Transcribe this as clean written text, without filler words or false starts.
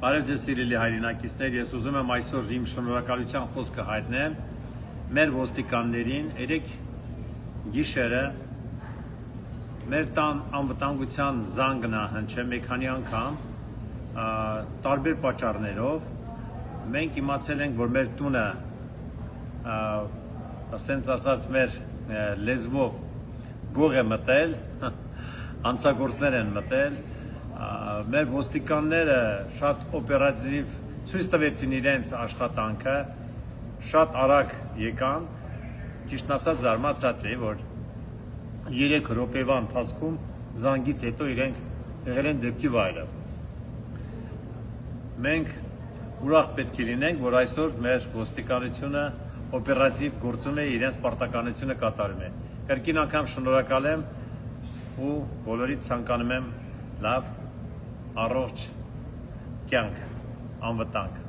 Արև ձեզ սիրելի հայրենակիցներ, ես ուզում եմ այսօր իմ շնորհակալության խոսքը հայտնեմ մեր ոստիկաններին, երեք գիշերը մեր տան անվտանգության զանգն հնչել մի քանի անգամ տարբեր պատճառներով մենք իմացել ենք, որ մեր տունը ասենց ասած մեր լեզվով գող է մտել, հանցագործներ են մտել, մեր ոստիկանները շատ օպերատիվ ցույց տվեցին իրենց աշխատանքը, շատ արագ եկան, ճիշտ ասած զարմացած էի, որ 3 րոպեվա ընթացքում զանգից հետո իրենք եղել են դեպքի վայրը։ Մենք ուրախ պետք է լինենք, որ այսօր մեր ոստիկանությունը օպերատիվ գործում է, իրենց պարտականությունը կատարում է։ Կրկին անգամ շնորհակալ եմ ու բոլորիդ ցանկանում եմ լավ, առողջ կյանք, անվտանգ։